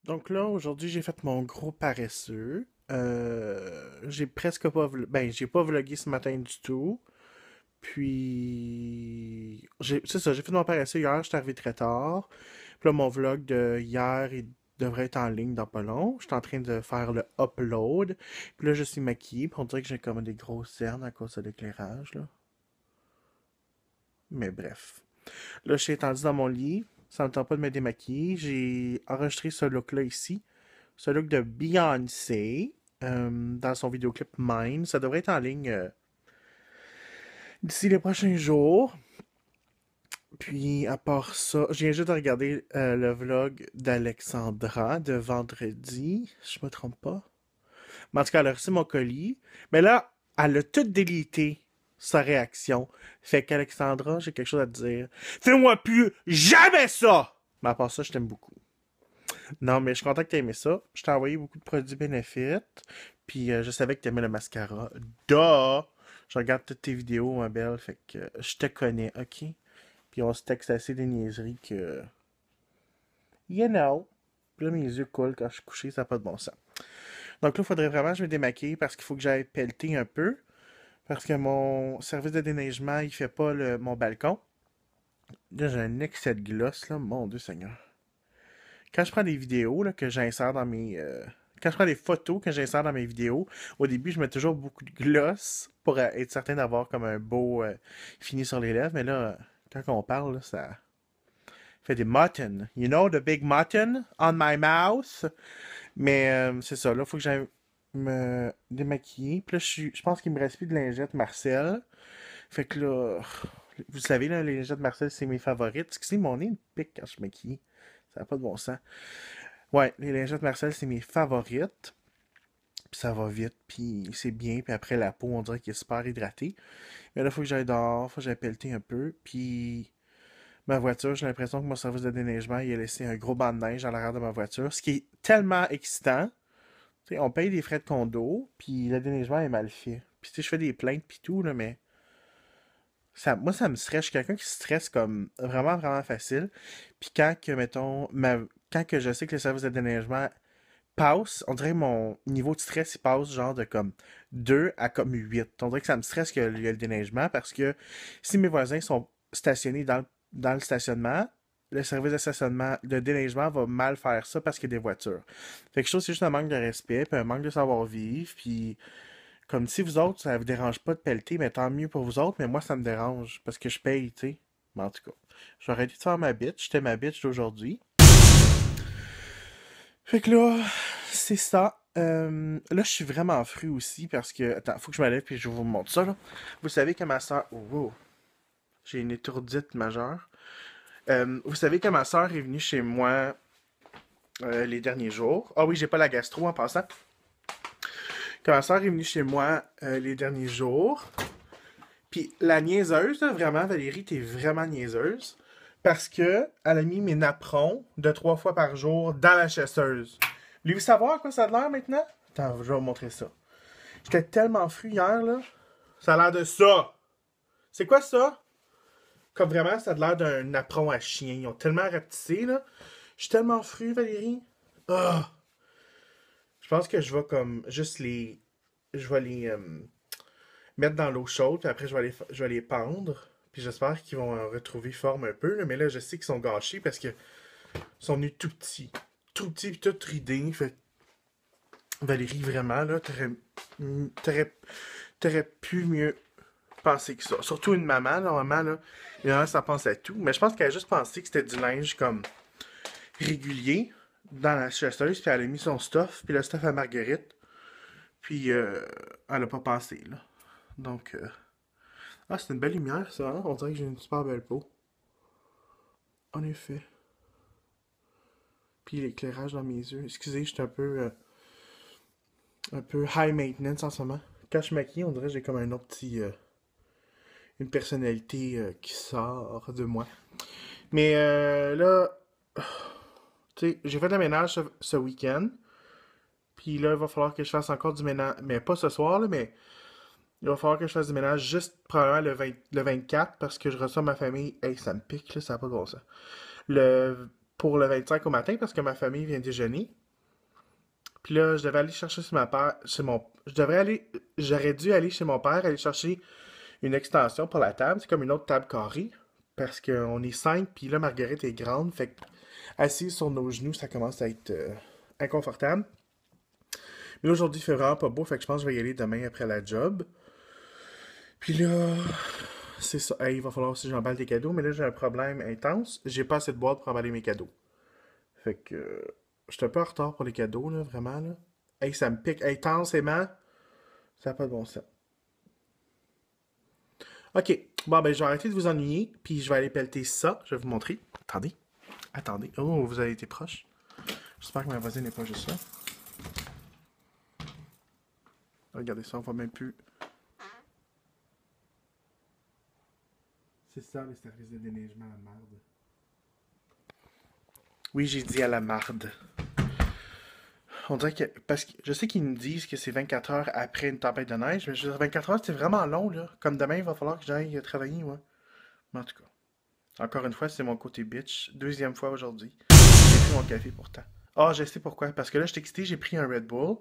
Donc là, aujourd'hui, j'ai fait mon gros paresseux. J'ai presque pas... Ben, j'ai pas vlogué ce matin du tout. Puis... C'est ça, j'ai fait mon paresseux hier, j'étais arrivé très tard. Puis là, mon vlog de hier, il devrait être en ligne dans pas long. J'étais en train de faire le upload. Puis là, je suis maquillée. Puis on dirait que j'ai comme des grosses cernes à cause de l'éclairage, là. Mais bref. Là, je suis étendu dans mon lit. Ça me tente pas de me démaquiller. J'ai enregistré ce look-là ici. Ce look de Beyoncé dans son vidéoclip Mine. Ça devrait être en ligne d'ici les prochains jours. Puis, à part ça, je viens juste de regarder le vlog d'Alexandra de vendredi. Je me trompe pas. Mais en tout cas, elle a reçu mon colis. Mais là, elle a tout délité sa réaction. Fait qu'Alexandra, j'ai quelque chose à te dire. Fais-moi plus jamais ça! Mais à part ça, je t'aime beaucoup. Non, mais je suis content que tu aimé ça. Je t'ai envoyé beaucoup de produits bénéfices. Puis je savais que tu aimais le mascara. Duh! Je regarde toutes tes vidéos, ma belle. Fait que je te connais, ok? Puis on se texte assez des niaiseries que. You know. Puis là, mes yeux coulent quand je suis couché, ça n'a pas de bon sens. Donc là, il faudrait vraiment que je me démaquille parce qu'il faut que j'aille pelleter un peu. Parce que mon service de déneigement, il fait pas mon balcon. Là, j'ai un excès de gloss, là. Mon Dieu Seigneur. Quand je prends des vidéos là, que j'insère dans mes. Quand je prends des photos que j'insère dans mes vidéos, au début, je mets toujours beaucoup de gloss pour être certain d'avoir comme un beau fini sur les lèvres. Mais là, quand on parle, là, ça fait des mutton. You know, the big mutton on my mouth. Mais c'est ça, là, il faut que j'aille me démaquiller. Puis là, je pense qu'il me reste plus de lingettes Marcel. Fait que là, vous savez, là, les lingettes Marcel, c'est mes favorites. Excusez, mon nez me pique quand je maquille. Ça n'a pas de bon sens. Ouais, les lingettes Marcel, c'est mes favorites. Puis ça va vite, puis c'est bien. Puis après, la peau, on dirait qu'elle est super hydratée. Mais là, il faut que j'aille dehors, faut que j'aille pelleter un peu. Puis ma voiture, j'ai l'impression que mon service de déneigement, il a laissé un gros banc de neige à l'arrière de ma voiture. Ce qui est tellement excitant. Tu sais, on paye des frais de condo, puis le déneigement est mal fait. Puis tu sais, je fais des plaintes puis tout, là, mais moi, ça me stresse. Je suis quelqu'un qui stresse comme vraiment, vraiment facile. Puis quand que, mettons, quand que je sais que le service de déneigement passe, on dirait que mon niveau de stress, il passe genre de comme 2 à comme 8. On dirait que ça me stresse qu'il y a le déneigement parce que si mes voisins sont stationnés dans le stationnement, le service de stationnement, de déneigement va mal faire ça parce qu'il y a des voitures. Fait que je trouve que c'est juste un manque de respect, puis un manque de savoir-vivre, puis comme si vous autres, ça vous dérange pas de pelleter, mais tant mieux pour vous autres, mais moi, ça me dérange parce que je paye, tu sais. Mais en tout cas, je vais arrêter de faire ma bitch. J'étais ma bitch d'aujourd'hui. Fait que là, c'est ça. Là, je suis vraiment fru aussi parce que. Attends, faut que je me lève puis je vous montre ça, là. Vous savez que ma soeur. Oh, wow. J'ai une étourdite majeure. Vous savez que ma soeur est venue chez moi les derniers jours. Ah oui, j'ai pas la gastro en passant. Que ma soeur est venue chez moi les derniers jours. Puis la niaiseuse, là, vraiment, Valérie, t'es vraiment niaiseuse. Parce que elle a mis mes napperons de 3 fois par jour dans la chasseuse. Voulez-vous savoir à quoi ça a l'air maintenant? Attends, je vais vous montrer ça. J'étais tellement fru hier, là. Ça a l'air de ça. C'est quoi ça? Comme vraiment, ça a l'air d'un napperon à chien. Ils ont tellement rapetissé, là. Je suis tellement fru, Valérie. Ah! Je pense que je vais comme juste les. Je vais les mettre dans l'eau chaude, puis après je vais les pendre. Puis j'espère qu'ils vont retrouver forme un peu, là. Mais là, je sais qu'ils sont gâchés parce que sont venus tout petits. Tout petits puis tout ridés. Fait Valérie, vraiment, là, t'aurais, t'aurais pu mieux penser que ça. Surtout une maman, normalement, là, évidemment, ça pense à tout. Mais je pense qu'elle a juste pensé que c'était du linge comme régulier dans la chasseuse, puis elle a mis son stuff, puis le stuff à Marguerite. Puis elle a pas pensé, là. Donc, ah, c'est une belle lumière, ça, hein? On dirait que j'ai une super belle peau. En effet. Puis l'éclairage dans mes yeux. Excusez, je suis un peu high maintenance en ce moment. Quand je maquille, on dirait que j'ai comme un autre petit, une personnalité qui sort de moi. Mais là, tu sais, j'ai fait le ménage ce week-end. Puis là, il va falloir que je fasse encore du ménage. Mais pas ce soir, là, mais il va falloir que je fasse du ménage juste probablement le 24 parce que je reçois ma famille. Hey, ça me pique, là, ça n'a pas de bon sens. Le pour le 25 au matin parce que ma famille vient déjeuner. Puis là, je devais aller chercher chez ma père, chez mon, j'aurais dû aller chez mon père, aller chercher une extension pour la table. C'est comme une autre table carrée. Parce qu'on est 5, puis là, Marguerite est grande. Fait que, assise sur nos genoux, ça commence à être inconfortable. Mais là, aujourd'hui, il fait vraiment pas beau. Fait que je pense que je vais y aller demain après la job. Puis là, c'est ça. Hey, il va falloir aussi que j'emballe des cadeaux. Mais là, j'ai un problème intense. J'ai pas assez de boîte pour emballer mes cadeaux. Fait que, je suis un peu en retard pour les cadeaux, là, vraiment, là. Hey, ça me pique intensément. Ça n'a pas de bon sens. Ok, bon, ben, je vais arrêter de vous ennuyer, puis je vais aller pelleter ça. Je vais vous montrer. Attendez, attendez. Oh, vous avez été proche. J'espère que ma voisine n'est pas juste là. Regardez ça, on voit même plus. C'est ça, le service de déneigement à la marde. Oui, j'ai dit à la marde. On dirait que. Parce que je sais qu'ils nous disent que c'est 24 heures après une tempête de neige, mais je veux dire, 24 heures, c'est vraiment long, là. Comme demain, il va falloir que j'aille travailler, ouais. Mais en tout cas. Encore une fois, c'est mon côté bitch. Deuxième fois aujourd'hui. J'ai pris mon café pourtant. Ah, je sais pourquoi. Parce que là, je t'ai excité, j'ai pris un Red Bull.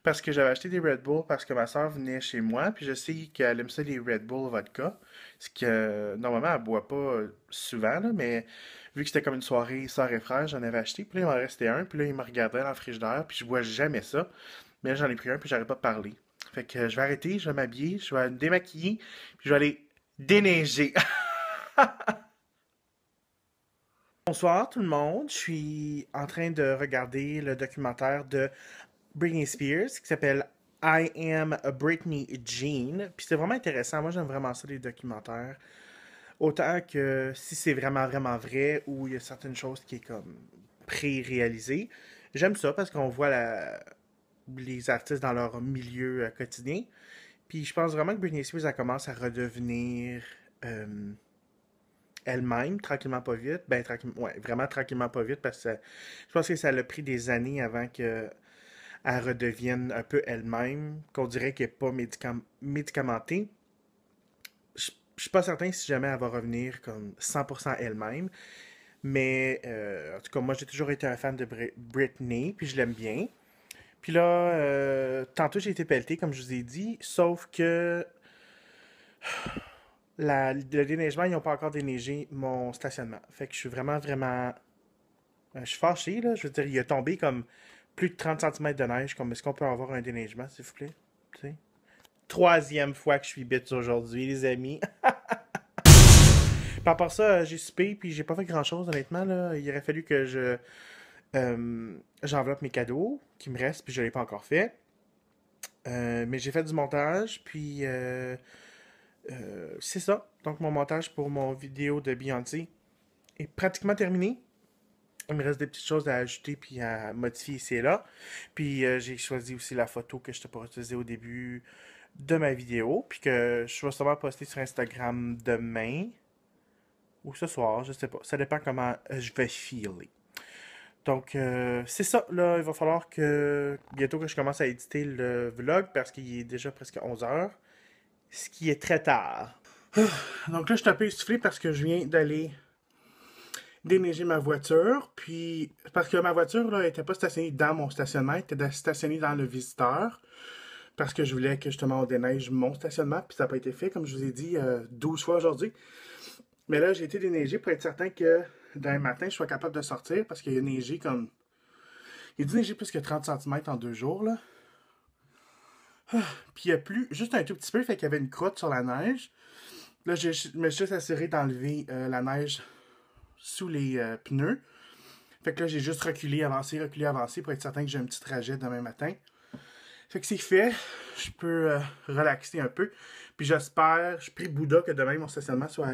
Parce que j'avais acheté des Red Bull parce que ma soeur venait chez moi. Puis je sais qu'elle aime ça, les Red Bull vodka. Ce que normalement, elle boit pas souvent, là, mais vu que c'était comme une soirée soeur et frère, j'en avais acheté. Puis là, il m'en restait un. Puis là, il me regardait dans le frigidaire. Puis je bois jamais ça. Mais là, j'en ai pris un. Puis j'arrête pas de parler. Fait que je vais arrêter, je vais m'habiller, je vais me démaquiller. Puis je vais aller déneiger. Bonsoir tout le monde, je suis en train de regarder le documentaire de Britney Spears qui s'appelle I Am Britney Jean. Puis c'est vraiment intéressant, moi j'aime vraiment ça les documentaires. Autant que si c'est vraiment vraiment vrai ou il y a certaines choses qui est comme pré-réalisées. J'aime ça parce qu'on voit les artistes dans leur milieu quotidien. Puis je pense vraiment que Britney Spears elle commence à redevenir elle-même, tranquillement pas vite. Ben, ouais, vraiment tranquillement pas vite, parce que je pense que ça a pris des années avant qu'elle redevienne un peu elle-même, qu'on dirait qu'elle n'est pas médicamentée. Je suis pas certain si jamais elle va revenir comme 100% elle-même, mais en tout cas, moi j'ai toujours été un fan de Britney, puis je l'aime bien. Puis là, tantôt j'ai été pelleté, comme je vous ai dit, sauf que le déneigement, ils n'ont pas encore déneigé mon stationnement. Fait que je suis vraiment, vraiment. Je suis fâché, là. Je veux dire, il a tombé comme plus de 30 centimètres de neige. Comme est-ce qu'on peut avoir un déneigement, s'il vous plaît? Tu sais? Troisième fois que je suis bête aujourd'hui, les amis. Par rapport à ça, j'ai soupé, puis j'ai pas fait grand-chose, honnêtement, là. Il aurait fallu que j'enveloppe mes cadeaux qui me restent, puis je l'ai pas encore fait. Mais j'ai fait du montage, puis c'est ça. Donc, mon montage pour mon vidéo de Beyoncé est pratiquement terminé. Il me reste des petites choses à ajouter puis à modifier ici et là. Puis j'ai choisi aussi la photo que je te pourrais utiliser au début de ma vidéo. Puis que je vais sûrement poster sur Instagram demain ou ce soir, je sais pas. Ça dépend comment je vais filer. Donc c'est ça. Là, il va falloir que bientôt que je commence à éditer le vlog parce qu'il est déjà presque 11 heures. Ce qui est très tard. Donc là, je suis un peu essoufflé parce que je viens d'aller déneiger ma voiture, puis parce que ma voiture là, était pas stationnée dans mon stationnement, elle était stationnée dans le visiteur, parce que je voulais que justement on déneige mon stationnement, puis ça n'a pas été fait, comme je vous ai dit 12 fois aujourd'hui. Mais là, j'ai été déneigé pour être certain que demain matin, je sois capable de sortir, parce qu'il y a neigé comme... Il a dû neiger plus que 30 centimètres en 2 jours, là. Puis il y a plu juste un tout petit peu, fait qu'il y avait une croûte sur la neige. Là, je me suis juste assuré d'enlever la neige sous les pneus. Fait que là, j'ai juste reculé, avancé pour être certain que j'ai un petit trajet demain matin. Fait que c'est fait. Je peux relaxer un peu. Puis j'espère, je prie Bouddha que demain mon stationnement soit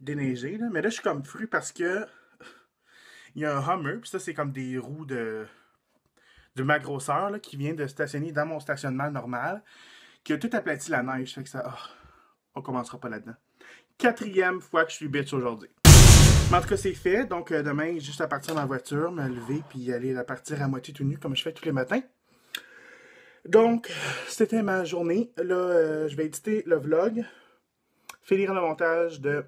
déneigé. Là. Mais là, je suis comme fru parce que il y a un Hummer. Puis ça, c'est comme des roues de ma grosseur là, qui vient de stationner dans mon stationnement normal. Qui a tout aplati la neige. Fait que ça. Oh, on commencera pas là-dedans. 4e fois que je suis bitch aujourd'hui. Mais en tout cas, c'est fait. Donc, demain, juste à partir de ma voiture, me lever puis aller la partir à moitié tout nu comme je fais tous les matins. Donc, c'était ma journée. Là, je vais éditer le vlog, finir le montage de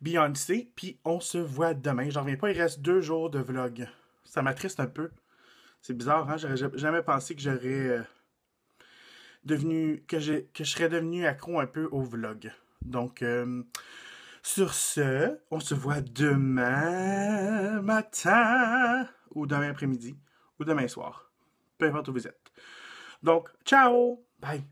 Beyoncé, puis on se voit demain. J'en reviens pas, il reste 2 jours de vlog. Ça m'attriste un peu. C'est bizarre, hein? J'aurais jamais pensé que je serais devenu accro un peu au vlog. Donc, sur ce, on se voit demain matin, ou demain après-midi, ou demain soir. Peu importe où vous êtes. Donc, ciao! Bye!